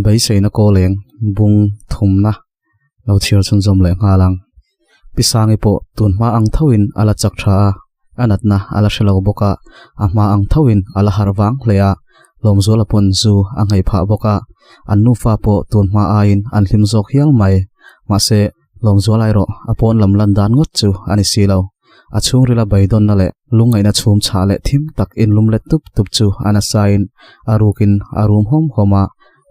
bai sei na ko leng bung thum na lo thir chun zom le nga lang pisangi po tun ma ang thawin ala chak tha anat na ala shelo boka ama ang thawin ala harwang leya lomzola pon zu angai pha boka annu fa po tun ma ain an hlim zok hial mai ma se lomzolai ro apon lam lan dan ngot chu ani silo achung rila baidon na le lungai na chum cha le thim tak in lum le tup tup chu ana sain arukin arum hom homa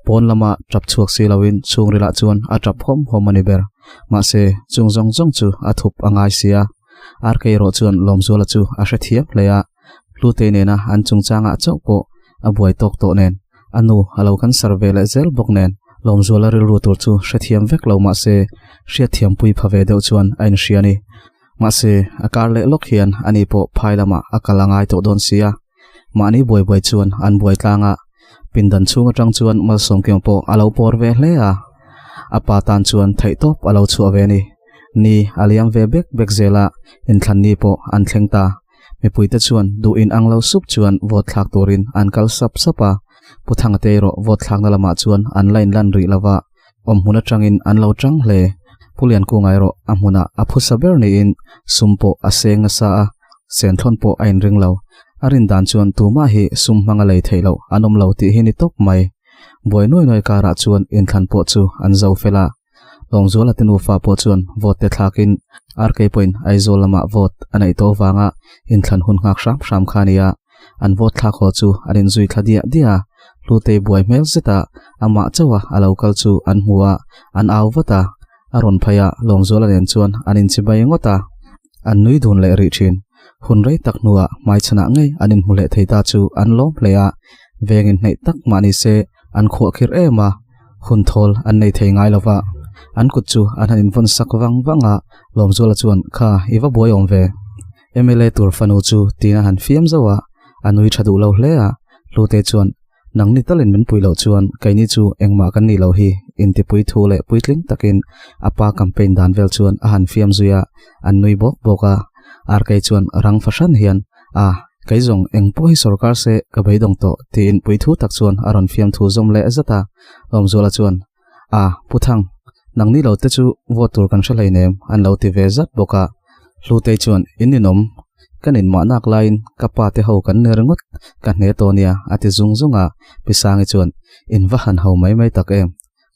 pon lama trap chuak silawin chung rila chuan a trap hom homani ber ma se chung jong jong chu athup angai sia RK ro chuan lomzola chu a hre thiap leya lute ne na an chung changa chau po a buai tok to nen anu halo kan survey le zel bok nen lomzola ril ru tur chu hre thiam vek lo ma se hria thiam pui phave deuh chuan ain hriani ma se akar le lok hian ani po phailama akalangai to don sia mani boi boi chuan an boi tlanga pindan chunga tang chuan mal som kyang po alo por ve hle a apa tan chuan thai top alo chu ave ni aliam ve bek zela in thlan ni po an thlengta me puita chuan du in anglo sup chuan vot thlak turin an kal sap sapa puthanga te ro vot thlak na lama chuan an line lan ri lawa om huna tangin an lo tang hle pulian ku ngai ro amuna aphu saber ni in sumpo aseng sa sen thon po ain ring lo arin dan chuan tuma hi sum manga lei theilo anom lo ti hi ni top mai boi noi kara chuan in thlan po chu an zo fela longzola tenu fa po chuan vote te thlakin RK point aizolama vote anai to wanga in thlan hun ngak sham khania an vote thla kho chu arin zui thadia dia lute buai mel zeta ama chawa alokal chu an huwa an awata aron phaya longzola len chuan anin chibai ngota an nui dun le ri thin hun rei tak nuwa mai chana ngai anin mule theita chu an lom leya vengin nei tak mani se an kho khir ema hun thol an nei thei ngai lova an kut chu an hanin von sak wanga lomzola chuan kha iwa boi om ve MLA tur fanu chu tina han fiam zawa anui thadu lo hlea lute chuan nangni talin min puilo chuan kaini chu engma kan ni lo hi inti pui thu le puitling takin apa campaign dan vel chuan a han fiam zuya an nui bok boka RK chuan rang fashion hian kaizong engpoi sarkar se kabai dong to tin pui thu tak chuan aron fiam thu zom le zata lomzola chuan puthang nangni lo te chu votur kan shalai nem an lo ti ve zat boka lute chuan ininom kanin ma nak line kapa te ho kan nerngot kan ne to nia ati zunga pisangi chuan in va han ho mai tak em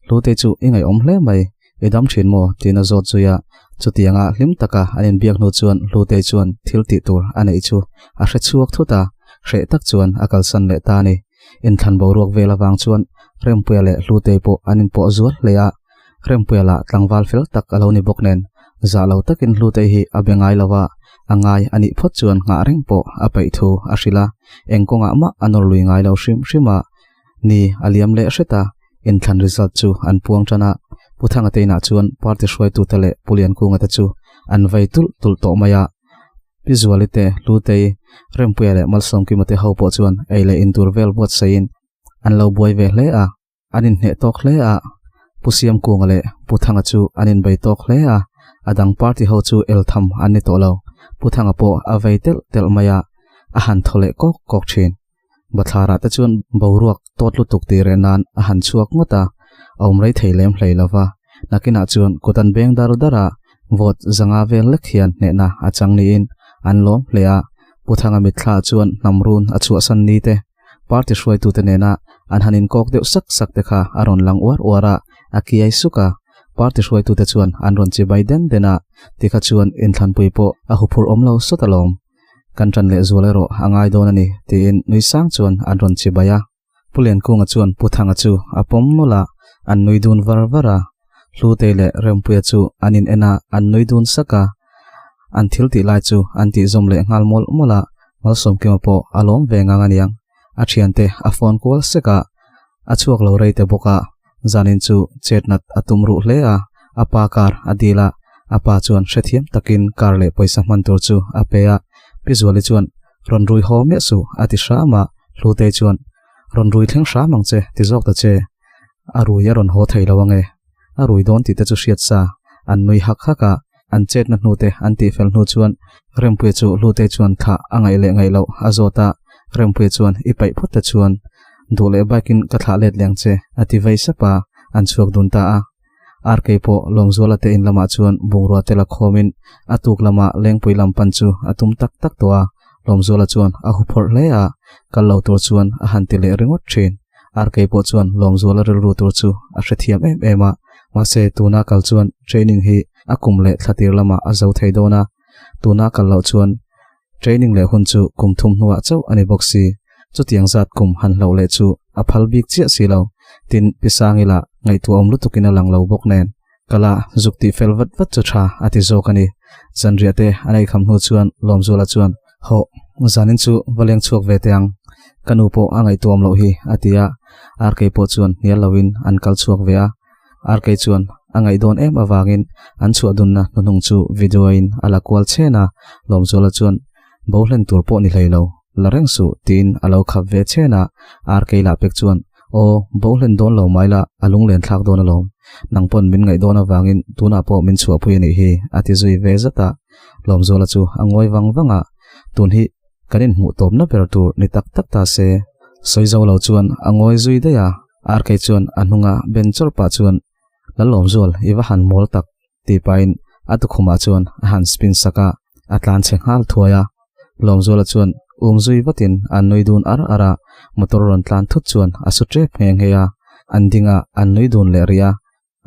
lute chu ingai om hle mai edam thin mo tina zot zuya chutianga hlim taka anin biak nu chuan lute chuan thil ti tur anei chu a hre chuak thuta hre tak chuan akal san le ta ni in than bo ruak vela wang chuan rempuya le lute po anin po zual leya rempuya la tlangwal fel tak alo ni bok nen za lo takin lute hi abengai lawa angai ani phot chuan nga reng po apai thu ashila engkonga ma anor lui ngai lo shima ni aliam le hreta in than result chu an puang tana puthanga teina chuan party shwai tu tale pulian ku ngata chu an vai tul to maya visualite lute rempuya le malsom ki mate ho po chuan eile intur vel bot sain an lo boi ve hle a anin ne tok hle a pusiam ku ngale puthanga chu anin bai tok hle a adang party ho chu el tham ani to lo puthanga po avaitel tel maya ahan thole kok thin bathara ta chuan boruak totlu tuk ti renan ahan chuak ngota omrei theilem hleilawa nakina chuan kutan beng dara vote zanga vel lekhian ne na achang ni in anlom lea puthanga mithla chuan namrun achu san ni te party shwai tu te nena anhanin kok deu sak te kha aron lang wara akiai suka party shwai tu te chuan anron chi Biden dena tikha chuan in thlan pui po a hupur omlo sotalom kantran le zolero angai donani tin nui sang chuan anron chi baya pulen kunga chuan puthanga chu apom mola an nui dun varvara hlute le rempuya chu anin ena an nui dun saka an thil ti lai chu an ti zom le ngalmol mola malsom kema po alom venga nganiang a thiante a phone call seka a chuak lo reite boka zanin chu chetnat atumru hle a apa kar adila apa chuan hrethiam takin kar le paisa mantur chu apea visually chuan ronrui ho me su ati shama hlute chuan ronrui thleng sha mangche ti jok ta che arui aron ho theilawange arui don ti te chu hriat sa an nui haka an chetna hnute an ti fel hnu chuan rempuya chu hlute chuan tha angai le ngai lo azota rempuya chuan ipai phota chuan dole bakin kathalet lengche ati vaisapa anchuak dunta a RK po lomzola te in lama chuan bungrua tela khomin atuk lama lengpui lampan chu atum tak tak towa lomzola chuan a huphor hle a kallo tur chuan a hantile ringot thin RK po chuan lomzola ru tur chu a hrethiam ema mase tuna kal chuan training hi akum le thlatir lama azau theidona tuna kallo chuan training le hun chu kumthum nuwa chau ani boxi chutiang zat kum han lo le chu a phal bik chia silo tin pisangila ngai tu om lutukina langlo bok nen kala zukti felvat vat chu tha ati zokani zanriate anai khamnu chuan lomzola chuan ho zanin chu waleng chuak ve teang kanu po angai tuam lo hi atia RK po chuan nial lawin an kal chuak ve a RK chuan angai don em awangin an chu adunna nunung chu video in ala kwal chena lomzola chuan bohlen tur po ni leilo lareng su tin alo khap ve chena RK la pek chuan o bohlen don lo maila alung len thak don alom nangpon min ngai don awangin tuna po min chu apui ni hi ati zui ve zata lomzola chu angoi wangwanga tun hi kanin mu top na per tur ni tak tak ta se soizo lo chuan angoi zui de ya RK chuan anunga benchor pa chuan la lomzol iwa han mol tak ti pain atu khuma chuan han spin saka atlan chenghal thuaya lomzola chuan zui watin an noidun ara motor ron tlan thut chuan asutre pheng heya andinga an noidun le ria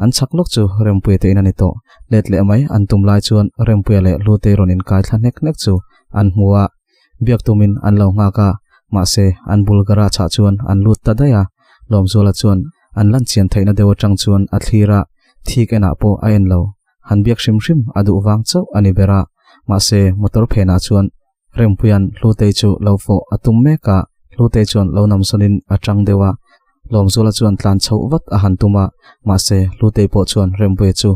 an chaklok chu rempui te inani to let le mai an tumlai chuan rempui le lute ron in kai thlanek nek chu an huwa biak tumin an lo nga ka ma se an bulgara cha chuan an lut ta daya lomzola chuan an lan chian theina dewa tang chuan a thira thikena po ain lo han biak shim shim adu wang chau ani bera ma se motor phena chuan rempuyan lute chu lofo atum meka lute chuan lo nam sonin atang dewa lomzola chuan tlan chho wat a han tuma ma se lute po chuan rempui chu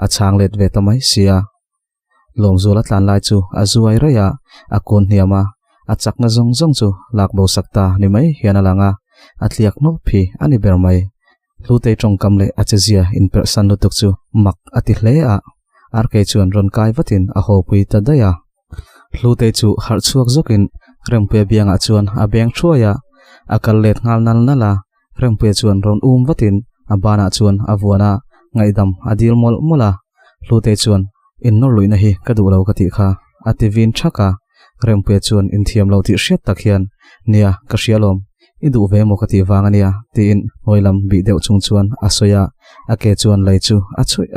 a chang let ve tamai sia lomzola tlan lai chu azuai raya akon hiama achak na zong zong chu lakbo sakta ni mai hiana langa atliak no phi ani bermai lute tong kamle achazia in person lutuk chu mak ati hle a RK chuan ron kai watin a ho pui ta daya lute chu har chuak zokin rempui bianga chuan a beng thuaya akal let ngal nal nala rempui chuan ron watin abana chuan avuana ngaidam adil mol mola lute chuan in no luina hi kadu lo kati kha ativin thaka rempui chuan in thiam lo ti hriat takhian nia kashialom idu ve mo kati wangania tin hoilam bi deuh chung chuan asoya ake chuan lai chu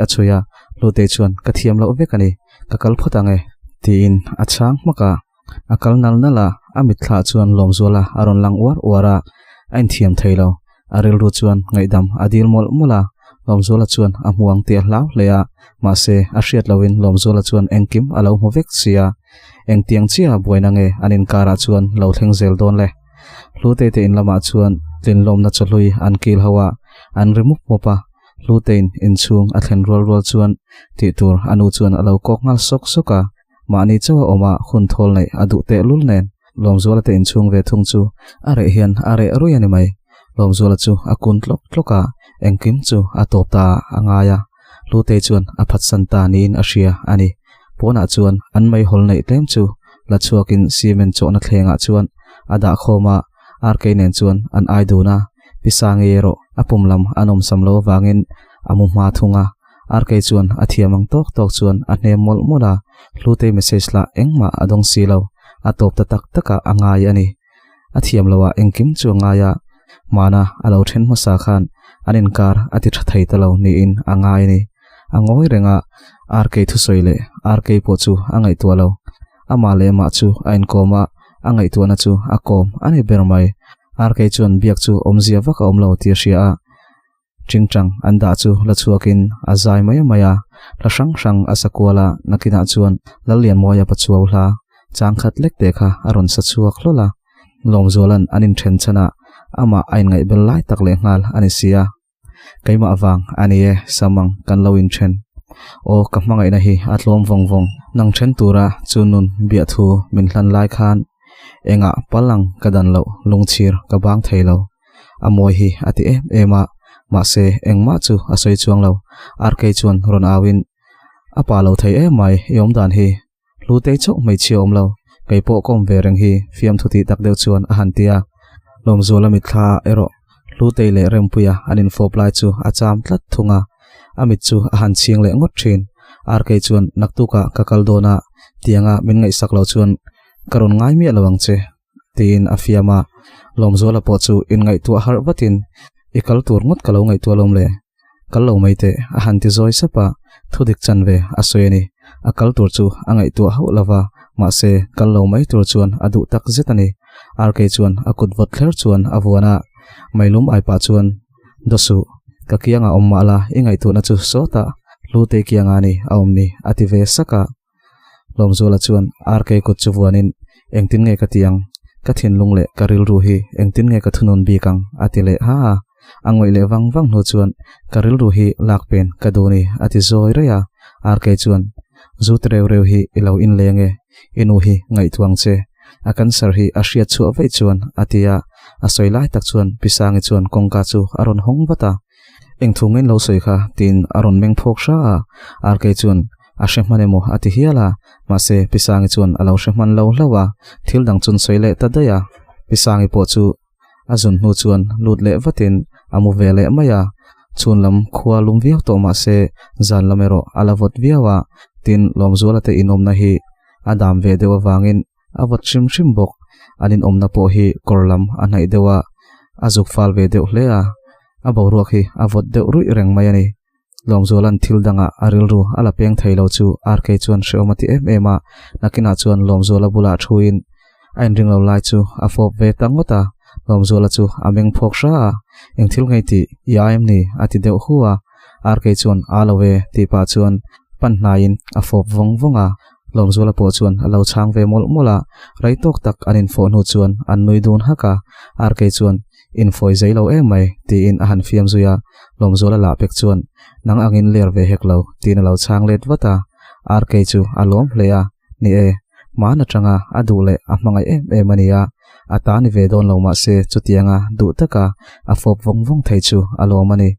achuya lute chuan kathiam lo vekani kakal photange tin achang maka akal nal nala amit thla chuan lomzola aron lang wara ain thiam thailo aril ru chuan ngaidam adil mol mola lomzola chuan amuang te hlaw leya ma se a hriat lawin lomzola chuan engkim alo movek sia engtiang chia boinange anin kara chuan lo thleng zel don le lute te in lama chuan tin lom na cholui an kil hawa an remuk mopa lutein in chung a thlen rol chuan ti tur anu chuan alo kok ngal sok soka mani chawa oma khun thol nei adu te lul nen lomzola te in chung ve thung chu are hian are aruyani mai lomzola chu akun tlok tloka engkim chu atopta angaya lute chuan a phatsan ta nin a hria ani pona chuan an mai hol nei tlem chu la chuakin cement chona thlenga chuan ada khoma RK nen chuan an aiduna pisangero apumlam anom samlo wangin amumma thunga RK chuan athiamang tok chuan ahne mol mola lute message la engma adong silo atop ta tak taka angai ani athiam lawa engkim chu ngaya mana alo then masa khan anin kar ati thai talo ni in angai ni angoi renga RK thu soile RK po chu angai tualo amale ma chu ain koma angai tuana chu akom ani bermai RK chuan biak chu omzia waka omlo tia ria chingchang anda chu la chuakin azai maya la sang asakwala nakina chuan lalian moya pachuaw hla changkhat lek te kha aron sa chuak hlola lomzolan anin then chana ama ain ngai bel lai tak le ngal ani sia kaima awang ani e samang kan loin then o kamanga ina hi atlom vong nang then tura chunun bia thu min hlan lai khan enga palang kadan lo lungchir ka bang thailo amoi hi ati ema ma se engma chu asoi chuang lo RK chuan ron awin apa lo thai mai yom dan hi lute chok mai chiom lo kaipo kom vereng hi fiam thuti tak deu chuan a hantia lom zola mit kha ero lutei le rempuya anin foplai chu acham tlat thunga amit chu ahan ching le ngot thin RK chuan naktuka kakaldona tianga min ngai saklo chuan karon ngai mi alawang che tin afiama lom zola po chu in ngai tu har batin ikal tur ngot kalo ngai tu lom le kallo maite ahan ti zoi sapa thudik chanve asoyani akal tur chu angai tu haulawa ma se kallo mai tur chuan adu tak zetani RK chuan akut vot thler chuan awana mailum ai pa chuan dosu kakianga ommala ingai tu na chu sota lute kianga ni aomni ative saka lom zola chuan RK kut chuwanin engtin nge katiang kathin lungle karil ruhi engtin nge kathunun bikang atile ha angoi le wang no chuan karil ruhi lakpen kadoni ati zoi reya RK chuan zutreu reu hi ilo in lenge inu hi ngai tuang che akan sar hi asia chu avei chuan atia asoilai tak chuan pisang chuan kongka chu aron hong bata engthungin lo soi kha tin aron meng phok sha RK chuan ashemmanemo ati hiala mase pisang chuan alo shemman lo hlawa thildang chun soile tadaya pisang po chu azun nu chuan lutle vatin amu vele maya chunlam khwa lumviau to ma se zan lamero alavot viawa tin lomzola te inom na hi adam ve dewa wangin awat shim bok anin omna po hi korlam anai dewa azuk fal ve deuh hlea abawruak hi avot deuh rui reng mayani lomzolan thildanga arilru ala peng thailo chu RK chuan shomati ema nakina chuan lomzola bula thuin ain ringlo lai chu afop ve tangota lomzola chu ameng phok sha engthil ngai ti yaim ni ati deuh huwa RK chuan alawe ti pa chuan pannain afop vongvonga lomzola po chuan alo chang ve mola raitok tak anin phone hu chuan an nuidun haka RK chuan infoi zailo emai ti in ahan fiam zuya lomzola la pek chuan nang angin ler ve heklo tin alo chang let wata RK chu alom hleya ni e mana tanga adule ahmangai emania atani ve don lo ma se chutianga du taka afop vongvong thei chu alomani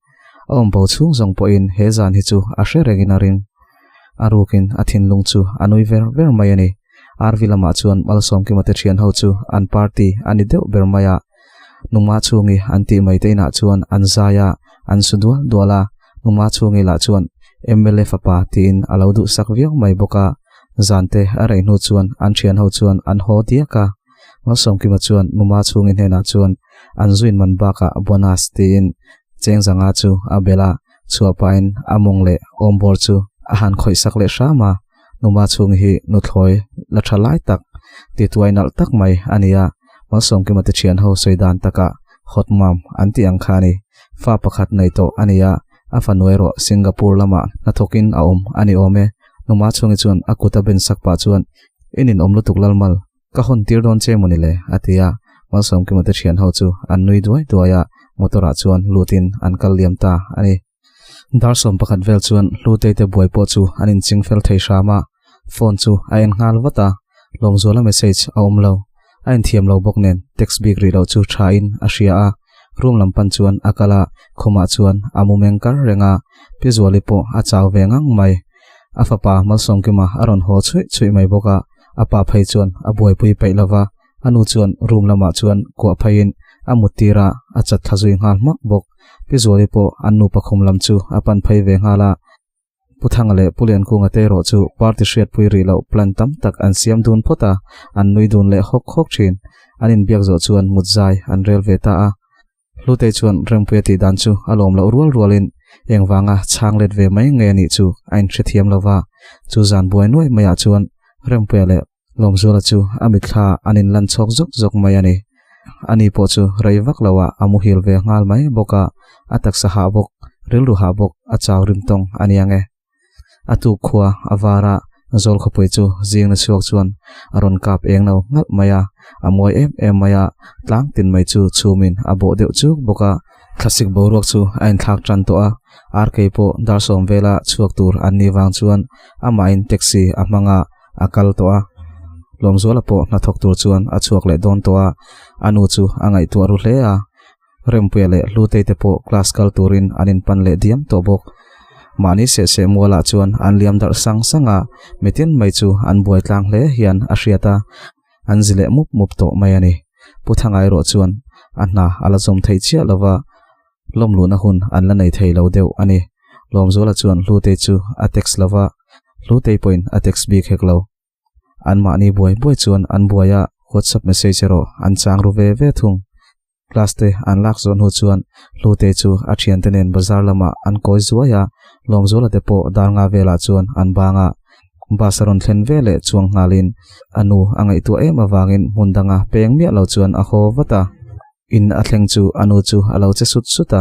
ombo chung jong po in hezan hi chu asherengin aring arukin athin lung chu anui ver mayani arvilama chuan malsom ki mate thian ho chu an party ani deuh bermaya numa chungi anti maiteina chuan anzaya ansudwa dola numa chungi la chuan MLA fapa tin alaudu sakviau mai boka zante arai nu chuan an thian ho chuan an ho diaka malsom ki ma chuan numa chungi hena chuan anzuin man baka bonus tin chengjanga chu abela chuapain amongle ombor chu ahan khoi sakle shama numa chung hi nuthloi la thalai tak ti tuainal tak mai ania malsom ki mate thian ho soidan taka hotmam anti angkhani fa pakhat nei to ania afanuero Singapore lama nathokin aom ani ome numa chungi chuan akuta ben sakpa chuan inin omlutuk lalmal ka hon tir don che monile atia malsom ki mate thian ho chu annui duaya motora chuan lutin an kalliam ta ani darsom pakhat vel chuan lutete buai po chu anin chingfel thei shama phone chu ain ngal wata lomzola message aomlo ain thiam lo boknen text big ri lo chu thain asia a room lampan chuan akala khoma chuan amumeng kar renga pizwali po achaw vengang mai afapa malsom kima aron ho chui mai boka apa phai chuan abuai pui pailawa anu chuan room lama chuan ko phain amutira achat thazui ngal mak bok pizwali po annu pakhum lam chu apan phai ve ngala puthangale pulian ku ngate ro chu party shet pui ri lo plan tam tak an siam dun phota an nui dun le hok thin anin biak zo chuan mutzai an rel ve ta a lute chuan rempuyati dan chu alom lo rualin engwanga changlet ve mai nge ni chu ain thithiam lova chu zan buai noi maya chuan rempuyale lomzola chu amit kha anin lan chok jok mai ani ani po chu raivak lawa amuhil ve ngal mai boka atak saha bok rilru ha bok achaw rimtong aniange atu khwa awara zol khopoi chu jingna chuak chuan aron kap engno ngal maya amoi em maya tlang tin mai chu chumin abo deuh chu boka classic boruak chu ain thak tran to a RK po darsom vela chuak tur anni wang chuan ama in taxi amanga akal to a lomzola po na thok tur chuan achuak le don to a anu chu angai tu aru hle a rempuyale lute te po class kal turin anin panle diam to bok mani se mola chuan an liam dar sanga metin mai chu an buai tlang hle hian a hriata an zile mup to mai ani puthangai ro chuan anna ala zom thei chia lova lom lu na hun an la nei thei lo deu ani lom zola chuan lu te chu a text lova lu te point a text bik hek lo an ma ni boy chuan an buaya WhatsApp message ro an chang ru ve thung class te an lak zon hu chuan lu te chu a thian tenen bazar lama an koi zuaya lom zola te po dar nga vela chuan an banga basaron thlen vele chuang ngalin anu angai tu em awangin mundanga peng mi lo chuan a khowata in a thleng chu anu chu alo che sut suta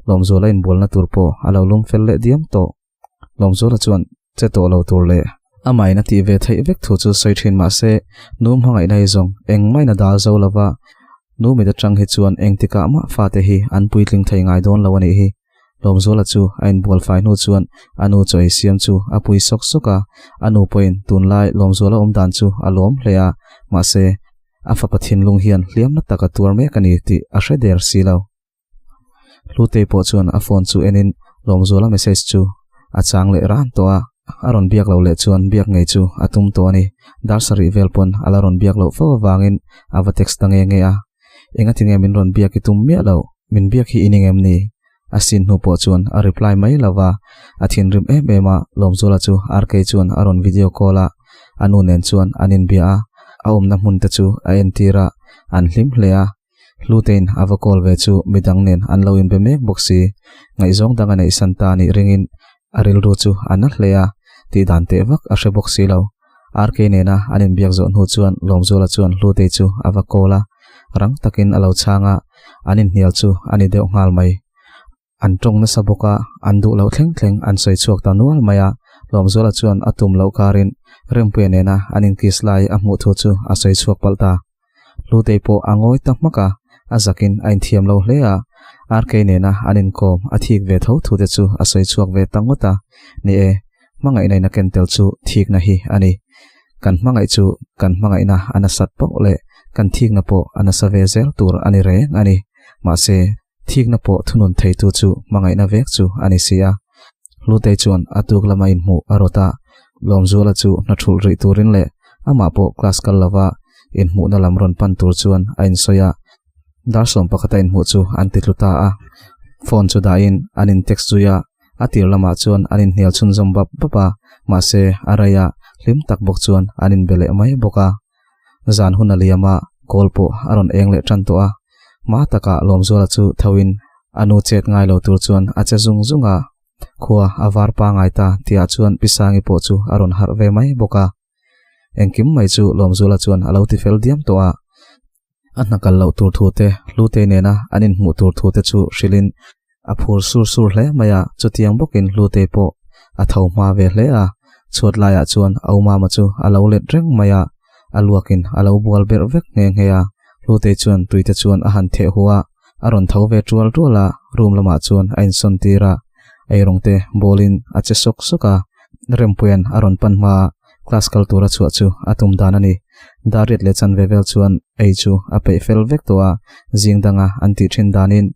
lom zola in bolna turpo alo lum fel le diam to lom zola chuan che to lo tur le amai na ti ve thei vek thu chu soi thin ma se num hangai nai zong eng mai na dal zo lova nu mi da chang hi chuan eng tika ma fa te hi an puitling thei ngai don lo ani hi lom zola chu ain bol fai nu chuan anu choi siam chu apui sok soka anu point tun lai lom zola dan chu alom hlea ma se afa pathin lung hian hliam na taka tur me kani ti a hreder silo lute po chuan a phone chu enin lom zola message chu a chang le ran to a aron biak lo le chuan biak ngei chu atum to ani dar sari velpon alaron biak lo fo wangin ava text tange nge a enga tinge min ron biak itum me lo min biak hi iningem ni asin nu po chuan a reply mai lawa athin rim ema lom zola chu rk chuan aron video call a anu nen chuan anin bia a na mun ta chu a entira an hlim hlea lutein ava call ve chu midang nen an lo in be mek boxi ngai zong danga nei santa ni ringin aril ru chu an hlea ti dan te vak a she boxi lo rk ne na anin biak zo nu chuan lom zola chuan lute chu ava call a rang takin alo changa anin hial chu ani deu ngal mai an tong na saboka an du lo thleng an soi chuak ta nual maya lom zola chuan atum lo karin rempe ne na anin kislai a mu thu chu a soi chuak palta lute po angoi takmaka azakin ain thiam lo hlea rk ne na anin kom athik ve tho thu te chu a soi chuak ve tangota ni e mangai nei na kentel chu thik na hi ani kan mangai chu kan mangai na anasat po le kan thik na po anasa ve zel tur ani re ani ma se thik na po thunun thei tu chu mangai na vek chu ani sia lute chuan atuk lama in mu arota lom zola chu na thul ri turin le ama po class kal lawa in mu na lamron pan tur chuan ain soya dar som pakata in mu chu an titluta a phone chu da in anin text chu ya atir lama chuan anin hnial chun zom bap bapa ma se araya hlim tak bok chuan anin bele mai boka zan hun aliama call po aron eng le tran to a ma taka lom zola chu thawin anu chet ngai lo tur chuan acha zung zunga khuwa avar pa ngai ta tia chuan pisangi po chu aron har ve mai boka engkim mai chu lom zola chuan alo ti fel diam to a anakal lo tur thu te lute ne na anin mu tur thu te chu shilin a phur sur hle maya chutiang bokin lute po a thau ma ve hle a chhot laya chuan auma ma chu alo let reng maya aluakin alo bual ber vek nge ngeya lute chuan tuite chuan a han the huwa aron thau ve tual tuala room lama chuan ain son tira ai rongte bolin ache sok soka rempuan aron panma class cultura chu atum danani darit le chan vevel chuan ei chu ape fel vek towa jingdanga anti thin danin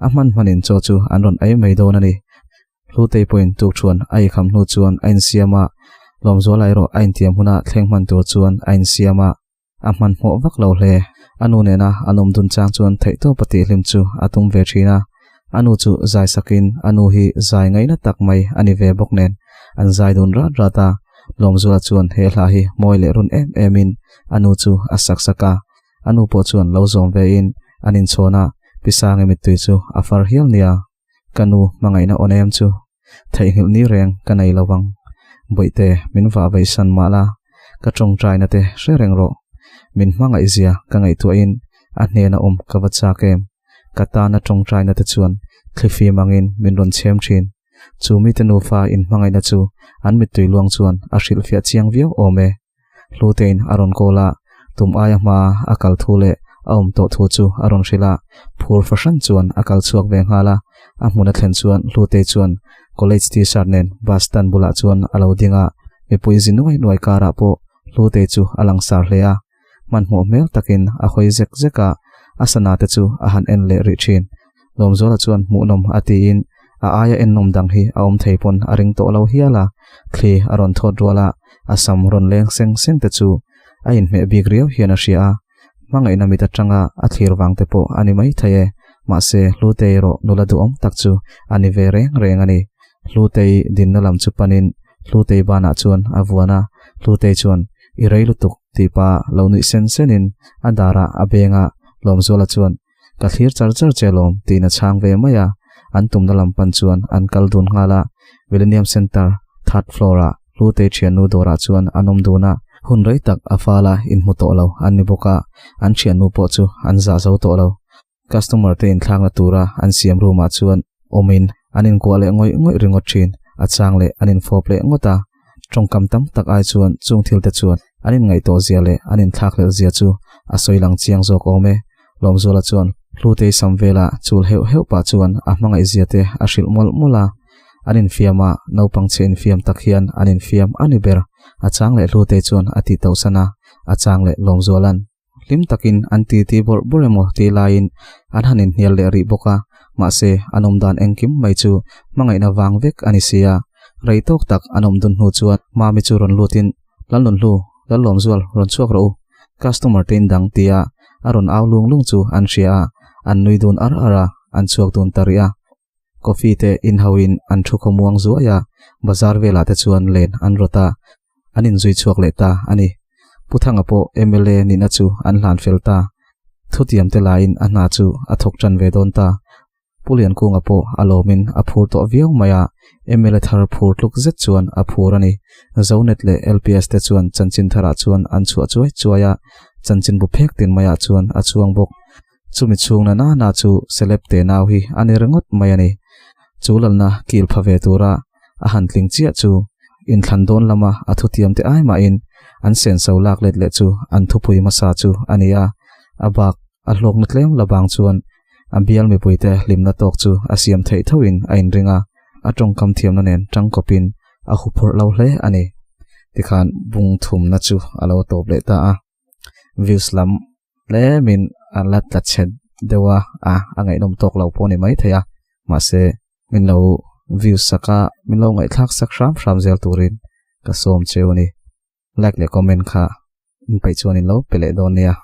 aman manin cho chu anron ai mai donani lute point tu chuan ai kham nu chuan ain siama lom zolai ro ain tiam huna thlengman tur chuan ain siama aman mo vak lo hle anu ne na anom dun chang chuan thei to pati hlim chu atum ve thina anu chu zai sakin anu hi zai ngai na tak mai ani ve bok nen an zai dun ra ta lom zola chuan he hla hi moi le run emin anu chu asak saka anu po chuan lo zom ve in anin chona pisang emi tu chu afar hial nia kanu mangai na onem chu thei hil ni reng kanai lawang boite min wa vai san mala ka tong trai na te shereng ro min mangai zia ka ngai tu in a hne na kawacha kem kata na tong trai na te chuan khlifi mangin min ron chem thin chumi te nu fa in mangai na chu an mit tui luang chuan a hril fia chiang viau ome lutein aron kola tum aya ma akal thule aum to thu chu aron hrila phur fashion chuan akal chuak ve ngala a hmuna thlen chuan lute chuan college ti sarnen bastan bula chuan alo dinga mi puizin noi kara po lute chu alang sar hlea man mo mel takin a khoi zek zeka asana te chu a han en le ri thin lom zola chuan mu nom ati in a aya en nom dang hi aum theipon aring to lo hiala khli aron thot rola asam ron leng seng te chu a in me big riau hian a ria mangai na mita tanga athir wangte po ani mai thaye ma se hlutei ro nula du om tak chu ani ve reng ani hlutei din na lam chu panin hlutei bana chuan avuana hlutei chuan irei lutuk tipa loni senin andara abenga lomzola chuan kathir char chelom tina chang ve maya antum na lam pan chuan an kaldun ngala Millennium Center third floor a hlutei thianu dora chuan anom duna hun rei tak afala in muto lo ani boka an thianu po chu an za zo to lo customer te in thlang la tura an siam room a chuan omin anin kwale ngoi ringot thin achang le anin fople ngota tongkam tam tak ai chuan chung thil te chuan anin ngai to zia le anin thak le zia chu asoilang chiang zo ko me lomzola chuan hlutei samvela chul heu pa chuan a hmangai zia te a hril mola anin fiama nopang chen fiam takhian anin fiam ani ber achang le hlutei chuan ati to sana achang le lomzolan lim takin anti ti boremo ti lain an hanin hial le ri boka ma se anom dan engkim mai chu mangai na wang vek ani sia reitok tak anom dun hu chuan ma mi chu ron lutin lalon lu lalom zual ron chuak ro customer tin dang tia aron awlung chu an ria an nuidun ara an chuak dun taria coffee te in hawin an thuko muang zuaya bazar vela te chuan len an rota anin zui chuak le ta ani puthanga po MLA ni na chu an hlan felta thutiam te lain ana chu athok tran ve don ta pulian kunga po alomin aphur to viau maya MLA thar phur tluk zet chuan aphur ani zonet le LPS te chuan chanchin thara chuan an chu chuaya chanchin bu phek tin maya chuan achuang bok chumi chungna na chu selep te naw hi ani rengot mayani chulalna kil phave tura a hantling chia chu in thandon lama athutiam te ai ma in an sen so lak let le chu an thupui masa chu ania abak a hlok na tlem labang chuan ambial mi puite limna tok chu asiam thei thawin ain ringa atong kam thiam na nen tang kopin a hupur lo hle ani tikhan bung thum na chu alo top le ta a views lam le min an lat la chet dewa a angai nom tok lo poni mai thaya ma se min lo views saka min lo ngai thak sak shram zel turin ka som chewani like le comment kha in pai chuan in lo pele don nia